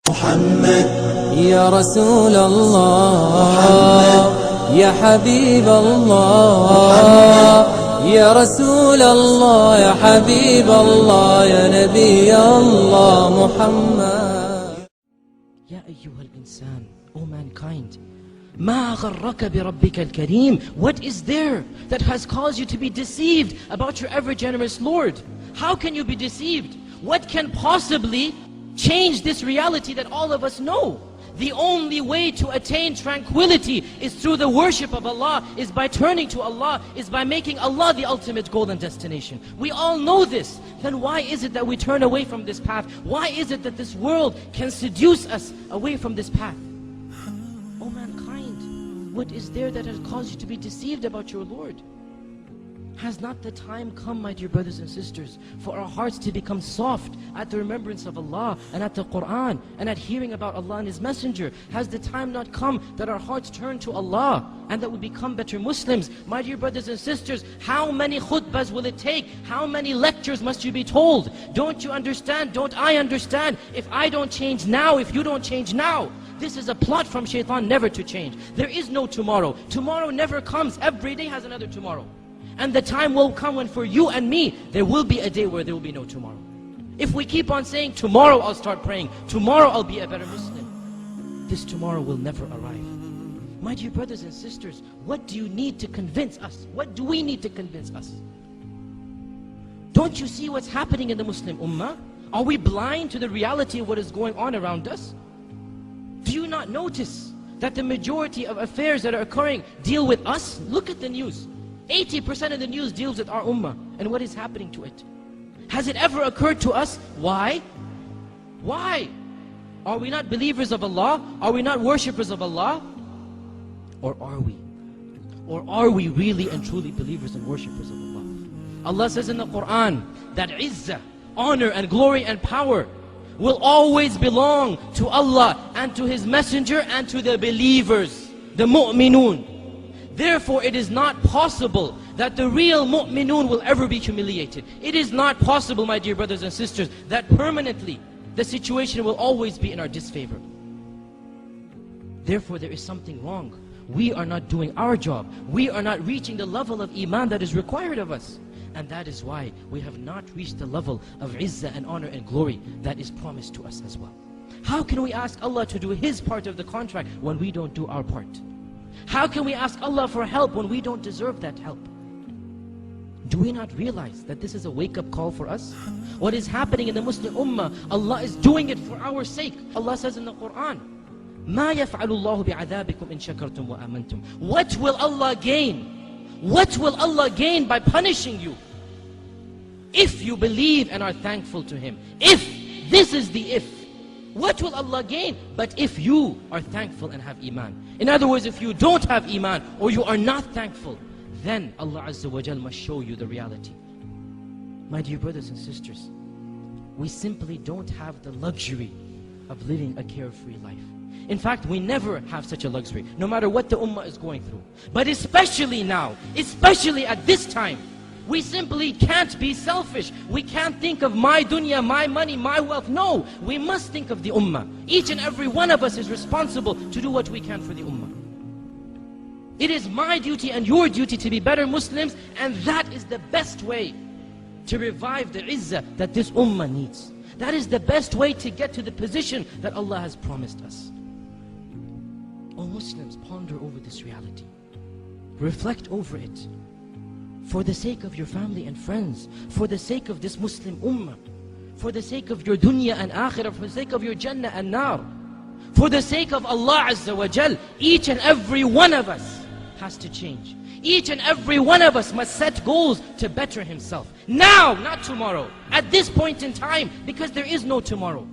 محمد يا رسول الله يا حبيب الله يا رسول الله يا حبيب الله يا نبي الله محمد. يا أيها الإنسان, O mankind, ما غرك بربك الكريم. What is there that has caused you to be deceived about your ever-generous Lord? How can you be deceived? What can possibly change this reality that all of us know? The only way to attain tranquility is through the worship of Allah, is by turning to Allah, is by making Allah the ultimate goal and destination. We all know this. Then why is it that we turn away from this path? Why is it that this world can seduce us away from this path? O mankind, what is there that has caused you to be deceived about your Lord? Has not the time come, my dear brothers and sisters, for our hearts to become soft at the remembrance of Allah and at the Qur'an and at hearing about Allah and His Messenger? Has the time not come that our hearts turn to Allah and that we become better Muslims? My dear brothers and sisters, how many khutbahs will it take? How many lectures must you be told? Don't you understand? Don't I understand? If I don't change now, if you don't change now, this is a plot from shaitan never to change. There is no tomorrow. Tomorrow never comes. Every day has another tomorrow. And the time will come when for you and me, there will be a day where there will be no tomorrow. If we keep on saying, tomorrow I'll start praying, tomorrow I'll be a better Muslim, this tomorrow will never arrive. My dear brothers and sisters, what do you need to convince us? What do we need to convince us? Don't you see what's happening in the Muslim Ummah? Are we blind to the reality of what is going on around us? Do you not notice that the majority of affairs that are occurring deal with us? Look at the news. 80% of the news deals with our ummah and what is happening to it. Has it ever occurred to us? Why? Why? Are we not believers of Allah? Are we not worshippers of Allah? Or are we? Or are we really and truly believers and worshippers of Allah? Allah says in the Qur'an that izzah, honor and glory and power will always belong to Allah and to His Messenger and to the believers, the mu'minun. Therefore, it is not possible that the real mu'minun will ever be humiliated. It is not possible, my dear brothers and sisters, that permanently the situation will always be in our disfavor. Therefore, there is something wrong. We are not doing our job. We are not reaching the level of iman that is required of us. And that is why we have not reached the level of izzah and honor and glory that is promised to us as well. How can we ask Allah to do His part of the contract when we don't do our part? How can we ask Allah for help when we don't deserve that help? Do we not realize that this is a wake-up call for us? What is happening in the Muslim Ummah, Allah is doing it for our sake. Allah says in the Qur'an, مَا يَفْعَلُ اللَّهُ بِعَذَابِكُمْ إِن شَكَرْتُمْ وَآمَنْتُمْ. What will Allah gain? What will Allah gain by punishing you? If you believe and are thankful to Him. If, this is the if. What will Allah gain? But if you are thankful and have iman. In other words, if you don't have iman or you are not thankful, then Allah Azza wa Jal must show you the reality. My dear brothers and sisters, we simply don't have the luxury of living a carefree life. In fact, we never have such a luxury, no matter what the ummah is going through. But especially now, especially at this time, we simply can't be selfish. We can't think of my dunya, my money, my wealth. No, we must think of the ummah. Each and every one of us is responsible to do what we can for the ummah. It is my duty and your duty to be better Muslims, and that is the best way to revive the izzah that this ummah needs. That is the best way to get to the position that Allah has promised us. O Muslims, ponder over this reality. Reflect over it. For the sake of your family and friends, for the sake of this Muslim ummah, for the sake of your dunya and akhirah, for the sake of your jannah and nar, for the sake of Allah Azza wa Jal, each and every one of us has to change. Each and every one of us must set goals to better himself. Now, not tomorrow. At this point in time, because there is no tomorrow.